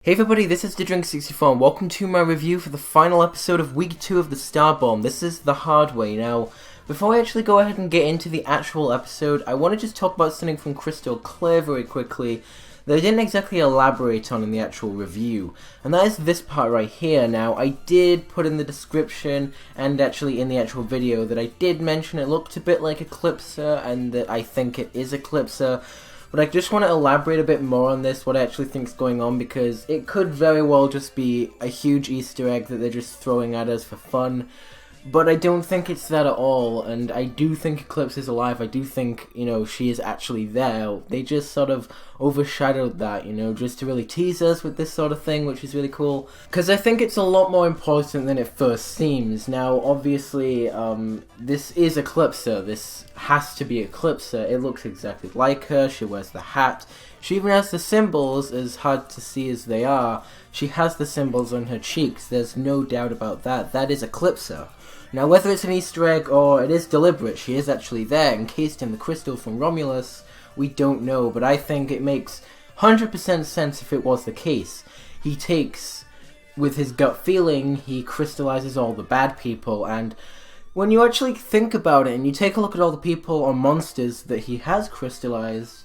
Hey everybody, this is Drink64 and welcome to my review for the final episode of Week 2 of the Star Bomb. This is The Hard Way. Now, before I actually go ahead and get into the actual episode, I want to just talk about something from Crystal Clear very quickly that I didn't exactly elaborate on in the actual review, and that is this part right here. Now, I did put in the description and actually in the actual video that I did mention it looked a bit like Eclipsa and that I think it is Eclipsa. But I just want to elaborate a bit more on this, what I actually think is going on, because it could very well just be a huge Easter egg that they're just throwing at us for fun. But I don't think it's that at all, and I do think Eclipse is alive. I do think, she is actually there. They just sort of overshadowed that, just to really tease us with this sort of thing, which is really cool. Because I think it's a lot more important than it first seems. Now, obviously, this is Eclipsa. This has to be Eclipsa. It looks exactly like her. She wears the hat. She even has the symbols, as hard to see as they are. She has the symbols on her cheeks. There's no doubt about that. That is Eclipsa. Now, whether it's an Easter egg or it is deliberate, she is actually there, encased in the crystal from Romulus, we don't know, but I think it makes 100% sense if it was the case. He takes, with his gut feeling, he crystallizes all the bad people, and when you actually think about it and you take a look at all the people or monsters that he has crystallized,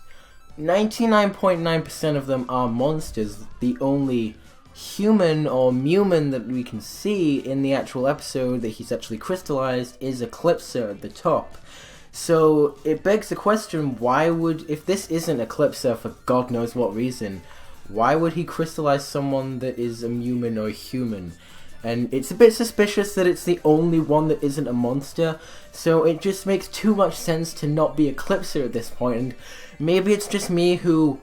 99.9% of them are monsters. The only human or muman that we can see in the actual episode that he's actually crystallized is Eclipsa at the top. So it begs the question, if this isn't Eclipsa for God knows what reason, why would he crystallize someone that is a muman or a human? And it's a bit suspicious that it's the only one that isn't a monster, so it just makes too much sense to not be Eclipsa at this point. And maybe it's just me who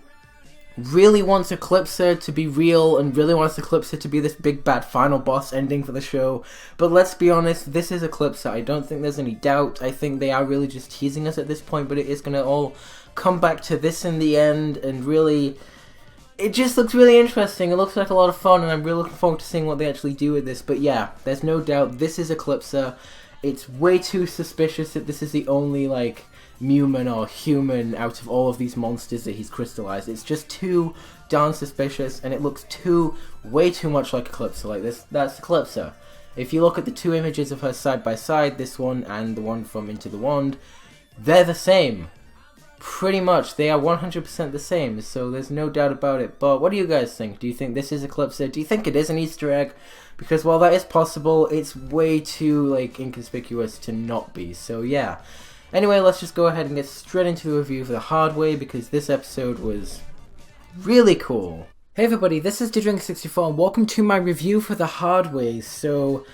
really wants Eclipsa to be real and really wants Eclipsa to be this big bad final boss ending for the show, but let's be honest, this is Eclipsa. I don't think there's any doubt. I think they are really just teasing us at this point, but it is going to all come back to this in the end, and really, it just looks really interesting. It looks like a lot of fun, and I'm really looking forward to seeing what they actually do with this. But yeah, there's no doubt this is Eclipsa. It's way too suspicious that this is the only, muman or human out of all of these monsters that he's crystallized. It's just too darn suspicious, and it looks way too much like Eclipsa. Like this, that's Eclipsa. If you look at the two images of her side by side, this one and the one from Into the Wand, they're the same. Pretty much, they are 100% the same, so there's no doubt about it. But what do you guys think? Do you think this is Eclipsa? Do you think it is an Easter egg? Because while that is possible, it's way too, inconspicuous to not be. So yeah. Anyway, let's just go ahead and get straight into the review for The Hard Way, because this episode was really cool. Hey everybody, this is Drink64 and welcome to my review for The Hard Way. So,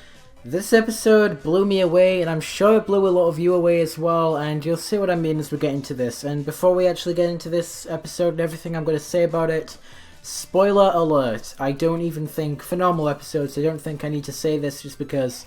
this episode blew me away, and I'm sure it blew a lot of you away as well, and you'll see what I mean as we get into this. And before we actually get into this episode and everything I'm going to say about it, spoiler alert. I don't even think, for normal episodes, I don't think I need to say this just because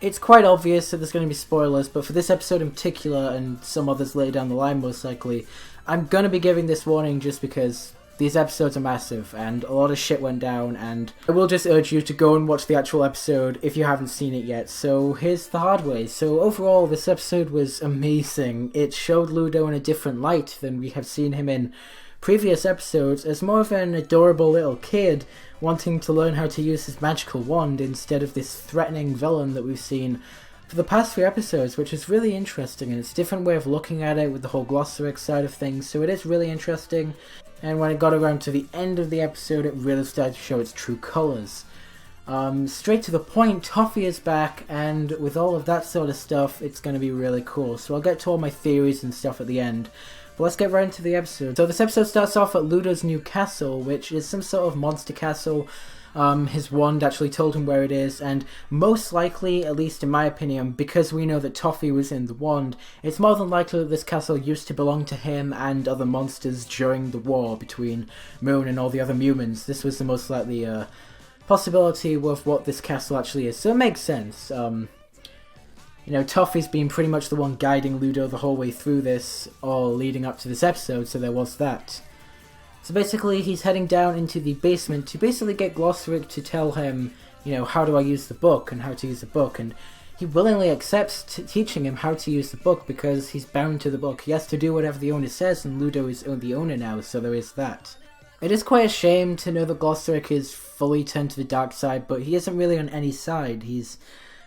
it's quite obvious that there's going to be spoilers, but for this episode in particular, and some others later down the line most likely, I'm going to be giving this warning just because these episodes are massive, and a lot of shit went down, and I will just urge you to go and watch the actual episode if you haven't seen it yet. So here's The Hard Way. So overall, this episode was amazing. It showed Ludo in a different light than we have seen him in previous episodes, as more of an adorable little kid wanting to learn how to use his magical wand instead of this threatening villain that we've seen for the past few episodes, which is really interesting, and it's a different way of looking at it with the whole Glossaryck side of things, so it is really interesting. And when it got around to the end of the episode, it really started to show its true colours. Straight to the point, Toffee is back, and with all of that sort of stuff, it's going to be really cool. So I'll get to all my theories and stuff at the end. But let's get right into the episode. So this episode starts off at Ludo's new castle, which is some sort of monster castle. His wand actually told him where it is, and most likely, at least in my opinion, because we know that Toffee was in the wand, it's more than likely that this castle used to belong to him and other monsters during the war between Moon and all the other humans. This was the most likely possibility of what this castle actually is, so it makes sense. Toffee's been pretty much the one guiding Ludo the whole way through this, all leading up to this episode, so there was that. So basically, he's heading down into the basement to basically get Glossaryck to tell him, how do I use the book and how to use the book, and he willingly accepts teaching him how to use the book because he's bound to the book. He has to do whatever the owner says, and Ludo is the owner now, so there is that. It is quite a shame to know that Glossaryck is fully turned to the dark side, but he isn't really on any side. He's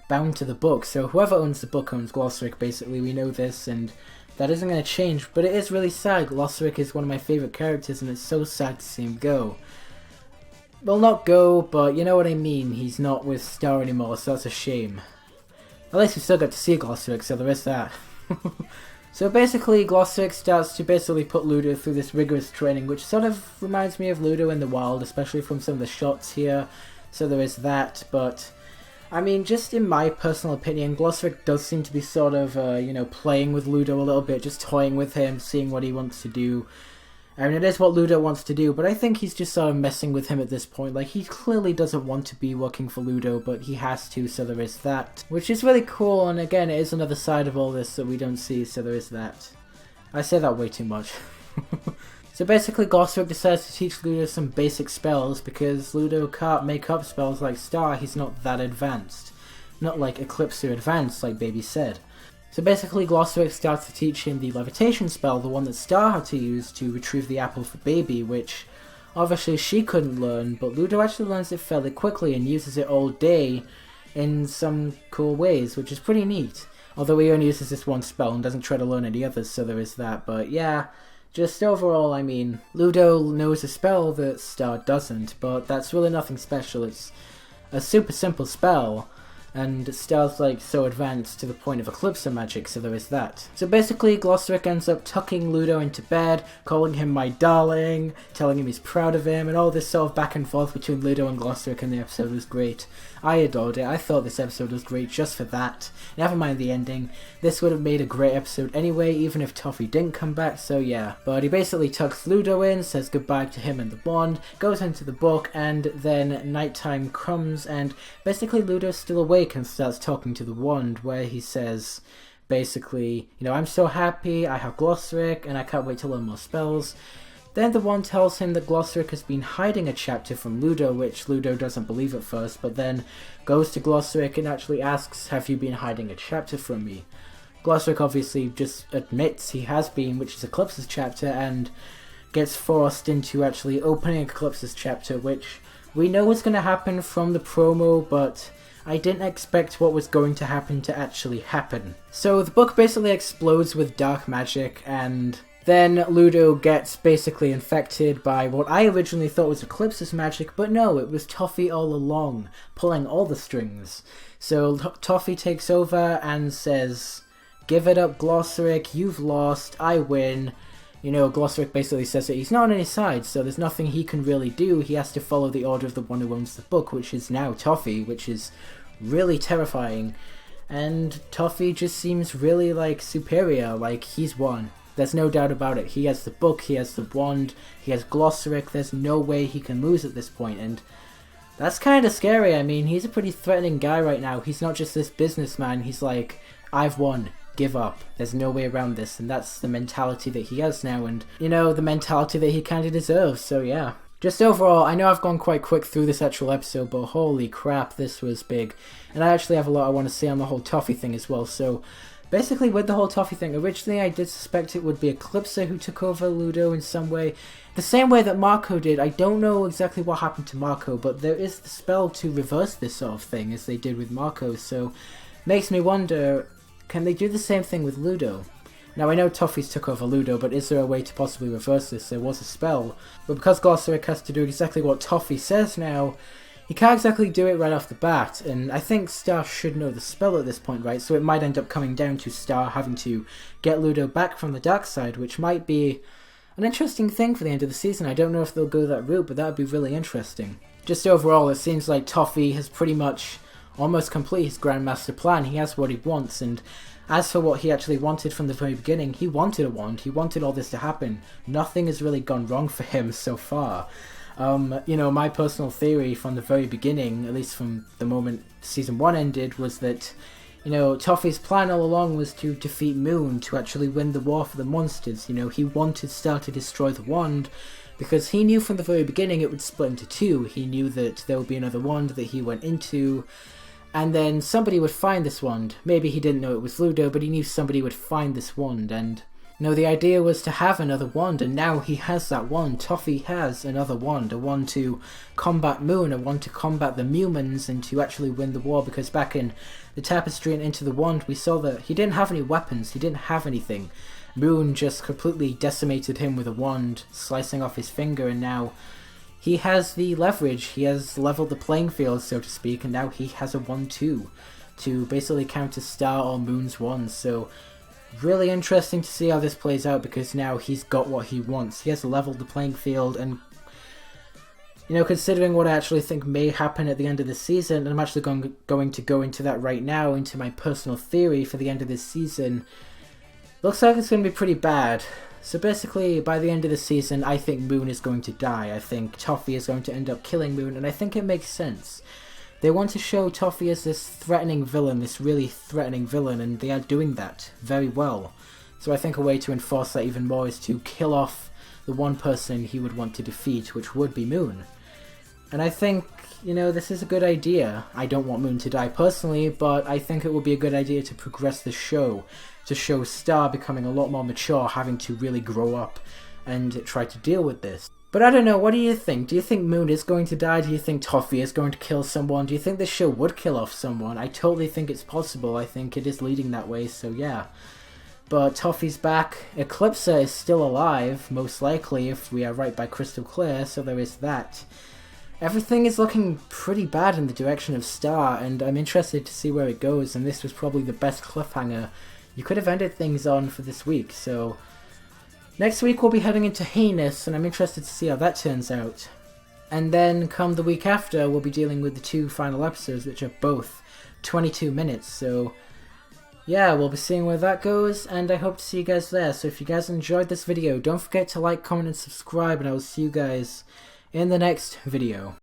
bound to the book, so whoever owns the book owns Glossaryck, basically. We know this, and that isn't going to change, but it is really sad. Glossaryck is one of my favourite characters, and it's so sad to see him go. Well, not go, but you know what I mean. He's not with Star anymore, so that's a shame. At least we still got to see Glossaryck, so there is that. So basically, Glossaryck starts to basically put Ludo through this rigorous training, which sort of reminds me of Ludo in the wild, especially from some of the shots here. So there is that, but I mean, just in my personal opinion, Glossaryck does seem to be sort of, playing with Ludo a little bit, just toying with him, seeing what he wants to do. I mean, it is what Ludo wants to do, but I think he's just sort of messing with him at this point. Like, he clearly doesn't want to be working for Ludo, but he has to, so there is that. Which is really cool, and again, it is another side of all this that we don't see, so there is that. I say that way too much. So basically, Glossaryck decides to teach Ludo some basic spells, because Ludo can't make up spells like Star. He's not that advanced. Not like Eclipsa advanced, like Baby said. So basically, Glossaryck starts to teach him the levitation spell, the one that Star had to use to retrieve the apple for Baby, which obviously she couldn't learn, but Ludo actually learns it fairly quickly and uses it all day in some cool ways, which is pretty neat. Although he only uses this one spell and doesn't try to learn any others, so there is that. But yeah, just overall, I mean, Ludo knows a spell that Star doesn't, but that's really nothing special. It's a super simple spell. And Star's like so advanced to the point of Eclipsa magic, so there is that. So basically, Glossaryck ends up tucking Ludo into bed, calling him my darling, telling him he's proud of him, and all this sort of back and forth between Ludo and Glossaryck in the episode was great. I adored it. I thought this episode was great just for that. Never mind the ending. This would have made a great episode anyway, even if Toffee didn't come back, so yeah. But he basically tucks Ludo in, says goodbye to him and the wand, goes into the book, and then nighttime comes, and basically Ludo's still awake and starts talking to the wand, where he says, basically, I'm so happy, I have Glossaryck, and I can't wait to learn more spells. Then the wand tells him that Glossaryck has been hiding a chapter from Ludo, which Ludo doesn't believe at first, but then goes to Glossaryck and actually asks, have you been hiding a chapter from me? Glossaryck obviously just admits he has been, which is Eclipsa's chapter, and gets forced into actually opening Eclipsa's chapter, which we know is going to happen from the promo, but I didn't expect what was going to happen to actually happen. So the book basically explodes with dark magic, and then Ludo gets basically infected by what I originally thought was Eclipsa's magic, but no, it was Toffee all along, pulling all the strings. So Toffee takes over and says, give it up, Glossaryck, you've lost, I win. Glossaryck basically says that he's not on any side, so there's nothing he can really do. He has to follow the order of the one who owns the book, which is now Toffee, which is really terrifying. And Toffee just seems really, superior, like he's won. There's no doubt about it. He has the book, he has the wand, he has Glossaryck. There's no way he can lose at this point, and that's kind of scary. I mean, he's a pretty threatening guy right now. He's not just this businessman. He's like, I've won. Give up. There's no way around this, and that's the mentality that he has now, and, the mentality that he kind of deserves, so yeah. Just overall, I know I've gone quite quick through this actual episode, but holy crap, this was big. And I actually have a lot I want to say on the whole Toffee thing as well, so basically with the whole Toffee thing, originally I did suspect it would be Eclipsa who took over Ludo in some way. The same way that Marco did. I don't know exactly what happened to Marco, but there is the spell to reverse this sort of thing, as they did with Marco, so makes me wonder, can they do the same thing with Ludo? Now I know Toffee's took over Ludo, but is there a way to possibly reverse this? There was a spell, but because Glossaryck has to do exactly what Toffee says now, he can't exactly do it right off the bat, and I think Star should know the spell at this point, right? So it might end up coming down to Star having to get Ludo back from the dark side, which might be an interesting thing for the end of the season. I don't know if they'll go that route, but that would be really interesting. Just overall, it seems like Toffee has pretty much almost complete his Grandmaster plan. He has what he wants, and as for what he actually wanted from the very beginning, he wanted a wand, he wanted all this to happen. Nothing has really gone wrong for him so far. My personal theory from the very beginning, at least from the moment Season 1 ended, was that, Toffee's plan all along was to defeat Moon, to actually win the war for the monsters. He wanted Star to destroy the wand, because he knew from the very beginning it would split into two. He knew that there would be another wand that he went into, and then somebody would find this wand. Maybe he didn't know it was Ludo, but he knew somebody would find this wand, and No, the idea was to have another wand, and now he has that wand. Toffee has another wand, a wand to combat Moon, a wand to combat the Mumans, and to actually win the war, because back in the Tapestry and Into the Wand, we saw that he didn't have any weapons, he didn't have anything. Moon just completely decimated him with a wand, slicing off his finger, and now he has the leverage, he has leveled the playing field, so to speak, and now he has a wand too, to basically counter Star or Moon's wands, so really interesting to see how this plays out, because now he's got what he wants. He has leveled the playing field, and you know, considering what I actually think may happen at the end of the season, and I'm actually going to go into that right now, into my personal theory for the end of this season, looks like it's going to be pretty bad. So basically, by the end of the season, I think Moon is going to die. I think Toffee is going to end up killing Moon, and I think it makes sense. They want to show Toffee as this threatening villain, this really threatening villain, and they are doing that very well. So I think a way to enforce that even more is to kill off the one person he would want to defeat, which would be Moon. And I think, you know, this is a good idea. I don't want Moon to die personally, but I think it would be a good idea to progress the show, to show Star becoming a lot more mature, having to really grow up and try to deal with this. But I don't know, what do you think? Do you think Moon is going to die? Do you think Toffee is going to kill someone? Do you think this show would kill off someone? I totally think it's possible. I think it is leading that way, so yeah. But Toffee's back. Eclipsa is still alive, most likely, if we are right by Crystal Clear, so there is that. Everything is looking pretty bad in the direction of Star, and I'm interested to see where it goes, and this was probably the best cliffhanger you could have ended things on for this week, so next week we'll be heading into Heinous, and I'm interested to see how that turns out. And then come the week after, we'll be dealing with the 2 final episodes, which are both 22 minutes, so yeah, we'll be seeing where that goes, and I hope to see you guys there. So if you guys enjoyed this video, don't forget to like, comment, and subscribe, and I will see you guys in the next video.